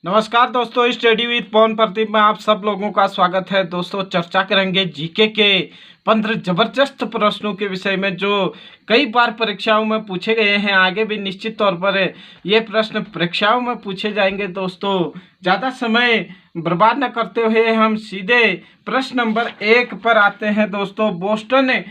नमस्कार दोस्तों, study with पवन प्रदीप में आप सब लोगों का स्वागत है। दोस्तों, चर्चा करेंगे जीके के 15 जबरदस्त प्रश्नों के विषय में जो कई बार परीक्षाओं में पूछे गए हैं। आगे भी निश्चित तौर पर ये प्रश्न परीक्षाओं में पूछे जाएंगे। दोस्तों, ज़्यादा समय बर्बाद न करते हुए हम सीधे प्रश्न नंबर 1 पर आते हैं। दोस्तों, बोस्टन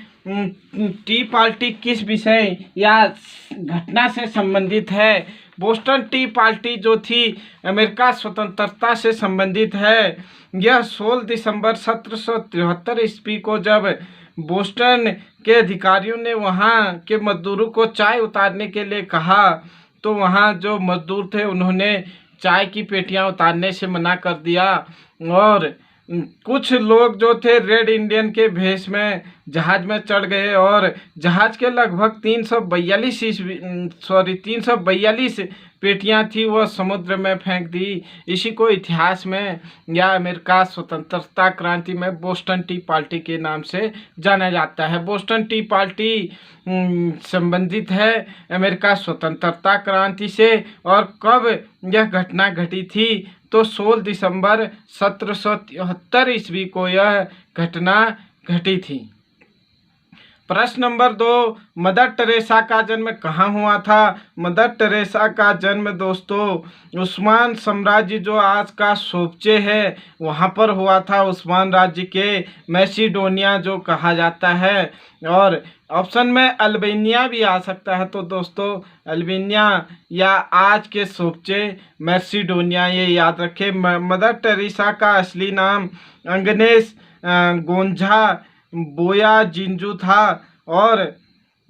टी पार्टी किस विषय या घटना से संबंधित है? बोस्टन टी पार्टी जो थी अमेरिका स्वतंत्रता से संबंधित है। यह 16 दिसंबर 1773 ईस्वी को जब बोस्टन के अधिकारियों ने वहां के मजदूरों को चाय उतारने के लिए कहा तो वहां जो मजदूर थे उन्होंने चाय की पेटियां उतारने से मना कर दिया और कुछ लोग जो थे रेड इंडियन के भेष में जहाज में चढ़ गए और जहाज के लगभग 342 पेटियां थी वह समुद्र में फेंक दी। इसी को इतिहास में या अमेरिका स्वतंत्रता क्रांति में बोस्टन टी पार्टी के नाम से जाना जाता है। बोस्टन टी पार्टी संबंधित है अमेरिका स्वतंत्रता क्रांति से। और कब यह घटना घटी थी तो 16 दिसंबर 1773 ईस्वी को यह घटना घटी थी। प्रश्न नंबर 2, मदर टेरेसा का जन्म कहाँ हुआ था? मदर टेरेसा का जन्म दोस्तों उस्मान साम्राज्य जो आज का सोपचे है वहाँ पर हुआ था। उस्मान राज्य के मैसिडोनिया जो कहा जाता है। और ऑप्शन में अल्बानिया भी आ सकता है। तो दोस्तों, अल्बानिया या आज के सोपचे मैसिडोनिया, ये याद रखें। मदर टेरेसा का असली नाम अंगनेस गोंझा बोया जिंजू था और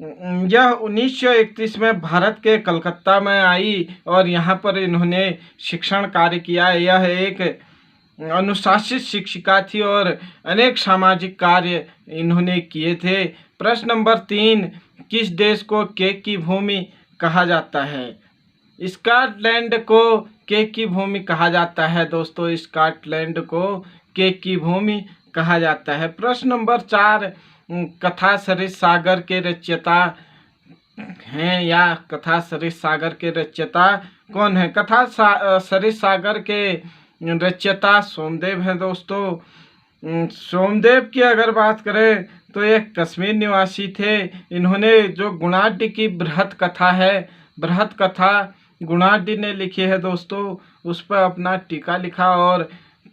यह 1931 में भारत के कलकत्ता में आई और यहाँ पर इन्होंने शिक्षण कार्य किया। यह एक अनुशासित शिक्षिका थी और अनेक सामाजिक कार्य इन्होंने किए थे। प्रश्न नंबर 3, किस देश को केक की भूमि कहा जाता है? स्कॉटलैंड को केक की भूमि कहा जाता है। दोस्तों, स्कॉटलैंड को केक की भूमि कहा जाता है। प्रश्न नंबर 4, कथा सरिस सागर के रचयिता हैं या कथा सरिस सागर के रचयिता कौन है? कथा सरिस सागर के रचयिता सोमदेव हैं। दोस्तों, सोमदेव की अगर बात करें तो ये कश्मीर निवासी थे। इन्होंने जो गुणाढ्य की बृहत कथा है, बृहत कथा गुणाढ्य ने लिखी है। दोस्तों, उस पर अपना टीका लिखा और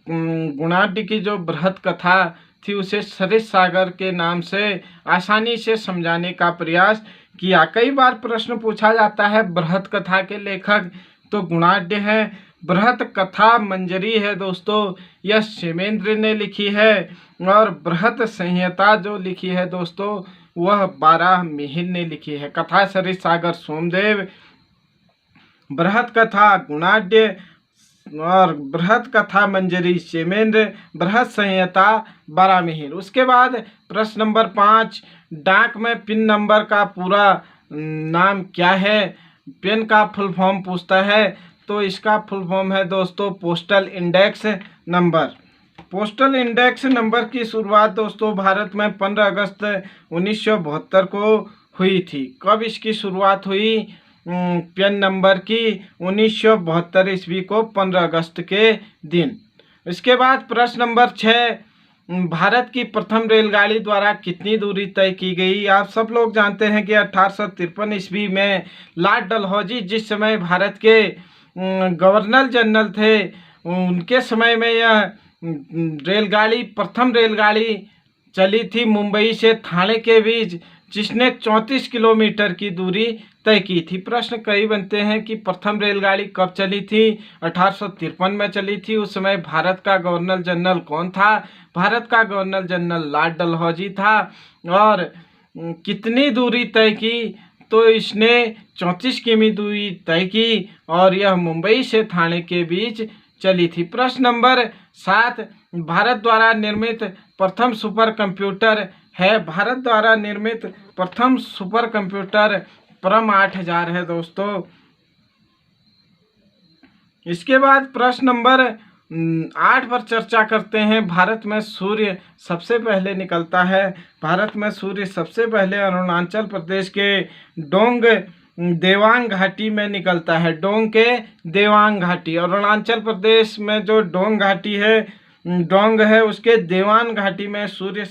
गुणाढ्य की जो बृहत कथा थी उसे सरिस सागर के नाम से आसानी से समझाने का प्रयास किया। कई बार प्रश्न पूछा जाता है बृहत कथा के लेखक तो गुणाढ्य है। बृहत कथा मंजरी है दोस्तों, यह क्षेमेंद्र ने लिखी है। और बृहत संहिता जो लिखी है दोस्तों वह बाराहमिहिर ने लिखी है। कथा सरिस सागर सोमदेव, बृहत कथा गुणाढ्य और बृहत कथा मंजरी क्षेमेंद्र, बृहत संहिता बाराहमिहिर। उसके बाद प्रश्न नंबर 5, डाक में पिन नंबर का पूरा नाम क्या है? पिन का फुल फॉर्म पूछता है तो इसका फुल फॉर्म है दोस्तों postal index number. Postal index number की शुरुआत दोस्तों भारत में 15 अगस्त 1972 को हुई थी। कब इसकी शुरुआत हुई पिन नंबर की? 1972 ईस्वी को 15 अगस्त के दिन। इसके बाद प्रश्न नंबर 6, भारत की प्रथम रेलगाड़ी द्वारा कितनी दूरी तय की गई? आप सब लोग जानते हैं कि 1853 ईस्वी में लॉर्ड डलहौजी जिस समय भारत के गवर्नर जनरल थे उनके समय में यह रेलगाड़ी प्रथम रेलगाड़ी चली थी मुंबई से थाने के बीच, जिसने 34 किलोमीटर की दूरी तय की थी। प्रश्न कई बनते हैं कि प्रथम रेलगाड़ी कब चली थी? 1853 में चली थी। उस समय भारत का गवर्नर जनरल कौन था? भारत का गवर्नर जनरल लॉर्ड डलहौजी था। और कितनी दूरी तय की? तो इसने 34 किमी दूरी तय की और यह मुंबई से थाने के बीच चली थी। प्रश्न नंबर 7, भारत द्वारा निर्मित प्रथम सुपर कंप्यूटर है? भारत द्वारा निर्मित प्रथम सुपर कंप्यूटर परम 8000 है दोस्तों। इसके बाद प्रश्न नंबर 8 पर चर्चा करते हैं। भारत में सूर्य सबसे पहले निकलता है। भारत में सूर्य सबसे पहले अरुणाचल प्रदेश के डोंग देवांग घाटी में निकलता है, डोंग के देवांग घाटी। अरुणाचल प्रदेश में जो डोंग घाटी है, डोंग है, उसके देवांग घाटी में सूर्य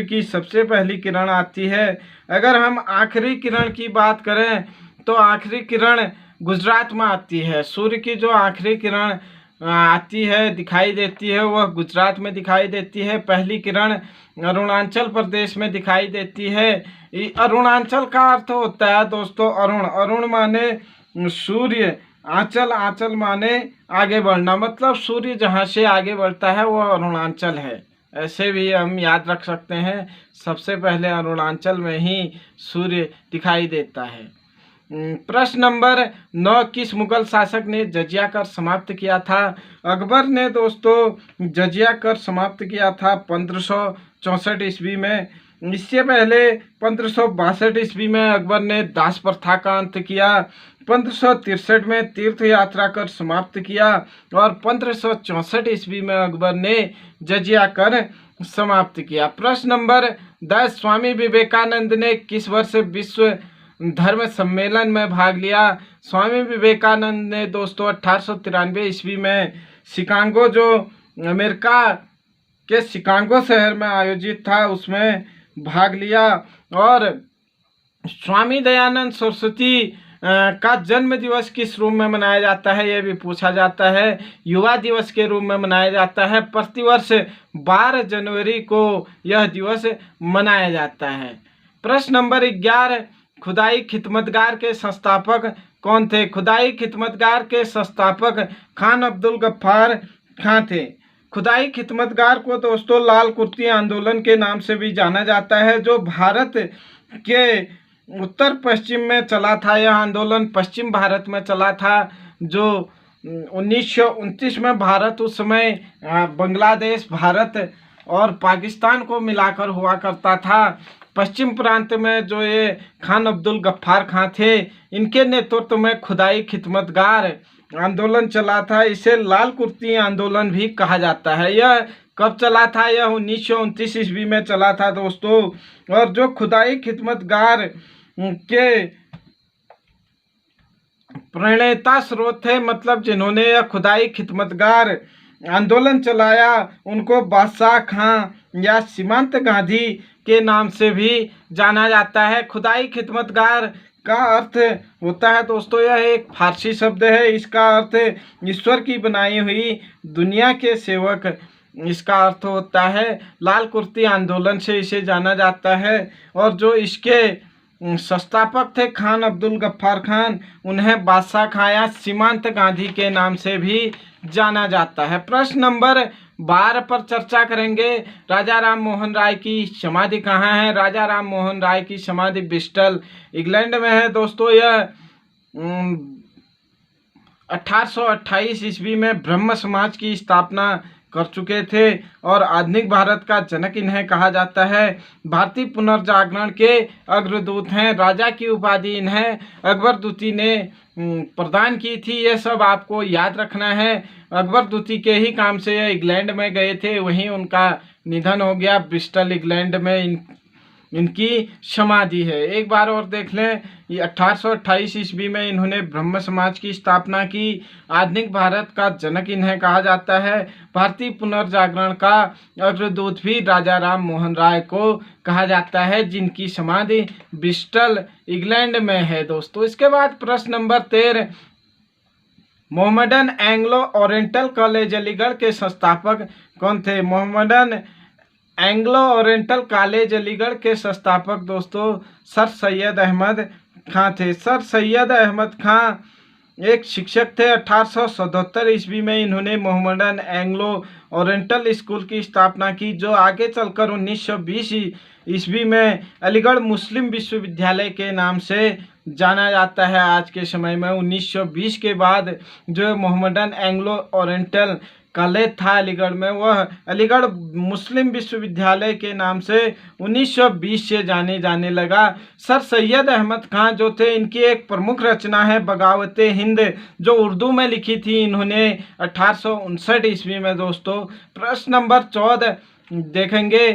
की सबसे पहली किरण आती है। अगर हम आखिरी किरण की बात करें तो आखिरी किरण गुजरात में आती है। सूर्य की जो आखिरी किरण आती है, दिखाई देती है, वह गुजरात में दिखाई देती है। पहली किरण अरुणाचल प्रदेश में दिखाई देती है। अरुणाचल का अर्थ होता है दोस्तों अरुण, अरुण माने सूर्य, आंचल, आंचल माने आगे बढ़ना, मतलब सूर्य जहाँ से आगे बढ़ता है वह अरुणाचल है। ऐसे भी हम याद रख सकते हैं, सबसे पहले अरुणाचल में ही सूर्य दिखाई देता है। प्रश्न नंबर 9, किस मुगल शासक ने जजिया कर समाप्त किया था? अकबर ने दोस्तों जजिया कर समाप्त किया था 1564 ईस्वी में। इससे पहले 1562 ईस्वी में अकबर ने दास प्रथा का अंत किया। 1563 में तीर्थ यात्रा कर समाप्त किया और 1564 ईस्वी में अकबर ने जजिया कर समाप्त किया। प्रश्न नंबर 10, स्वामी विवेकानंद ने किस वर्ष विश्व धर्म सम्मेलन में भाग लिया? स्वामी विवेकानंद ने दोस्तों 1893 ईस्वी में शिकागो, जो अमेरिका के शिकागो शहर में आयोजित था, उसमें भाग लिया। और स्वामी दयानंद सरस्वती का जन्म दिवस किस रूप में मनाया जाता है, यह भी पूछा जाता है। युवा दिवस के रूप में मनाया जाता है। प्रतिवर्ष 12 जनवरी को यह दिवस मनाया जाता है। प्रश्न नंबर 11, खुदाई खिदमतगार के संस्थापक कौन थे? खुदाई खिदमतगार के संस्थापक खान अब्दुल गफ्फार खां थे। खुदाई खिदमतगार को दोस्तों लाल कुर्ती आंदोलन के नाम से भी जाना जाता है, जो भारत के उत्तर पश्चिम में चला था। यह आंदोलन पश्चिम भारत में चला था, जो 1929 में भारत उस समय बांग्लादेश, भारत और पाकिस्तान को मिलाकर हुआ करता था। पश्चिम प्रांत में जो ये खान अब्दुल गफ्फार खां थे, इनके नेतृत्व में खुदाई खिदमतगार आंदोलन चला था। इसे लाल कुर्ती आंदोलन भी कहा जाता है। यह कब चला था? यह 1929 ईस्वी में चला था दोस्तों। और जो खुदाई खिदमतगार के प्रणेता स्रोत थे, मतलब जिन्होंने यह खुदाई खिदमतगार आंदोलन चलाया, उनको बादशाह खां या सीमांत गांधी के नाम से भी जाना जाता है। खुदाई खिदमतगार का अर्थ होता है दोस्तों, यह एक फारसी शब्द है। इसका अर्थ ईश्वर की बनाई हुई दुनिया के सेवक, इसका अर्थ होता है। लाल कुर्ती आंदोलन से इसे जाना जाता है। और जो इसके संस्थापक थे खान अब्दुल गफ्फार खान, उन्हें बादशाह खां या सीमांत गांधी के नाम से भी जाना जाता है। प्रश्न नंबर 12 पर चर्चा करेंगे। राजा राम मोहन राय की समाधि कहाँ है? राजा राम मोहन राय की समाधि ब्रिस्टल, इंग्लैंड में है दोस्तों। यह 1828 ईस्वी में ब्रह्म समाज की स्थापना कर चुके थे और आधुनिक भारत का जनक इन्हें कहा जाता है। भारतीय पुनर्जागरण के अग्रदूत हैं। राजा की उपाधि इन्हें अकबर द्वितीय ने प्रदान की थी। ये सब आपको याद रखना है। अकबर द्वितीय के ही काम से ये इंग्लैंड में गए थे, वहीं उनका निधन हो गया। ब्रिस्टल इंग्लैंड में इनकी समाधि है। एक बार और देख लें, ये 1828 ईस्वी में इन्होंने ब्रह्म समाज की स्थापना की। आधुनिक भारत का जनक इन्हें कहा जाता है। भारतीय पुनर्जागरण का अग्रदूत भी राजा राम मोहन राय को कहा जाता है, जिनकी समाधि ब्रिस्टल इंग्लैंड में है दोस्तों। इसके बाद प्रश्न number 13, Mohammedan Anglo oriental college Aligarh के संस्थापक कौन थे? Mohammedan Anglo oriental college Aligarh के संस्थापक दोस्तों सर सैयद अहमद खां थे। सर सैयद अहमद खां एक शिक्षक थे। 1877 ईस्वी में इन्होंने मोहम्मडन एंग्लो ओरिएंटल स्कूल की स्थापना की, जो आगे चलकर 1920 ईस्वी में अलीगढ़ मुस्लिम विश्वविद्यालय के नाम से जाना जाता है। आज के समय में 1920 के बाद जो मोहम्मडन एंग्लो ओरिएंटल कॉलेज था अलीगढ़ में, वह अलीगढ़ मुस्लिम विश्वविद्यालय के नाम से 1920 से जाने लगा। सर सैयद अहमद खां जो थे, इनकी एक प्रमुख रचना है बगावते हिंद, जो उर्दू में लिखी थी इन्होंने 1859 ईस्वी में दोस्तों। प्रश्न नंबर 14 देखेंगे,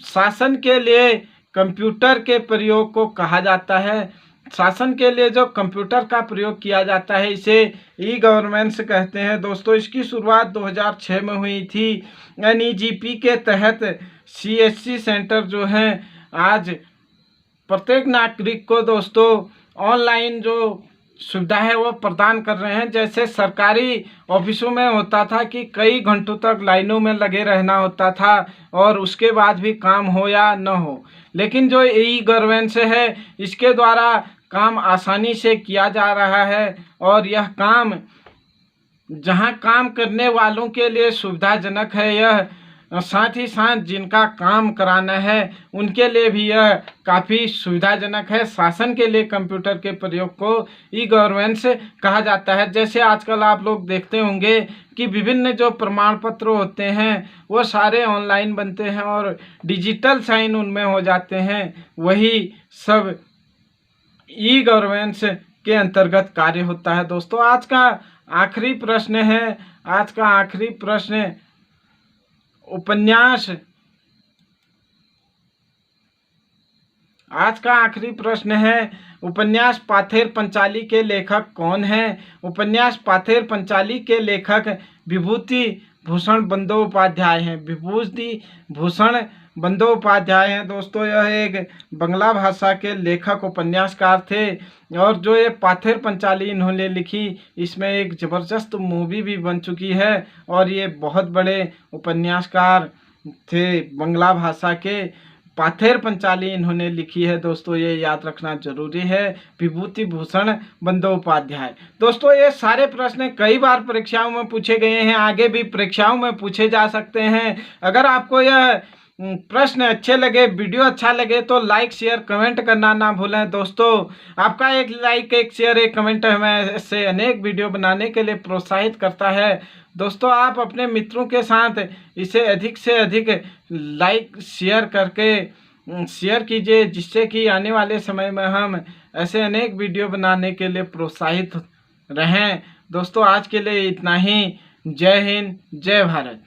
शासन के लिए कंप्यूटर के प्रयोग को कहा जाता है। शासन के लिए जो कंप्यूटर का प्रयोग किया जाता है इसे ई गवर्नेंस कहते हैं दोस्तों। इसकी शुरुआत 2006 में हुई थी। NEGP के तहत CSC सेंटर जो हैं आज प्रत्येक नागरिक को दोस्तों ऑनलाइन जो सुविधा है वो प्रदान कर रहे हैं। जैसे सरकारी ऑफिसों में होता था कि कई घंटों तक लाइनों में लगे रहना होता था और उसके बाद भी काम हो या न हो, लेकिन जो ई गवर्नेंस है इसके द्वारा काम आसानी से किया जा रहा है और यह काम जहां काम करने वालों के लिए सुविधाजनक है, यह साथ ही साथ जिनका काम कराना है उनके लिए भी यह काफ़ी सुविधाजनक है। शासन के लिए कंप्यूटर के प्रयोग को ई गवर्नेंस कहा जाता है। जैसे आजकल आप लोग देखते होंगे कि विभिन्न जो प्रमाण पत्र होते हैं वो सारे ऑनलाइन बनते हैं और डिजिटल साइन उनमें हो जाते हैं, वही सब ई गवर्नेंस के अंतर्गत कार्य होता है दोस्तों। आज का आखिरी प्रश्न है, आज का आखिरी प्रश्न उपन्यास, आज का आखिरी प्रश्न है उपन्यास पाथेर पंचाली के लेखक कौन हैं? उपन्यास पाथेर पंचाली के लेखक विभूति भूषण बंदोपाध्याय हैं। विभूति भूषण बंदोपाध्याय हैं दोस्तों। यह एक बंगला भाषा के लेखक उपन्यासकार थे और जो ये पाथेर पंचाली इन्होंने लिखी, इसमें एक ज़बरदस्त मूवी भी बन चुकी है और ये बहुत बड़े उपन्यासकार थे बंगला भाषा के। पाथेर पंचाली इन्होंने लिखी है दोस्तों, ये याद रखना जरूरी है, विभूति भूषण बंदोपाध्याय। दोस्तों ये सारे प्रश्न कई बार परीक्षाओं में पूछे गए हैं, आगे भी परीक्षाओं में पूछे जा सकते हैं। अगर आपको यह प्रश्न अच्छे लगे, वीडियो अच्छा लगे तो लाइक शेयर कमेंट करना ना भूलें दोस्तों। आपका एक लाइक, एक शेयर, एक कमेंट हमें ऐसे अनेक वीडियो बनाने के लिए प्रोत्साहित करता है दोस्तों। आप अपने मित्रों के साथ इसे अधिक से अधिक लाइक शेयर करके शेयर कीजिए, जिससे कि आने वाले समय में हम ऐसे अनेक वीडियो बनाने के लिए प्रोत्साहित रहें दोस्तों। आज के लिए इतना ही। जय हिंद, जय भारत।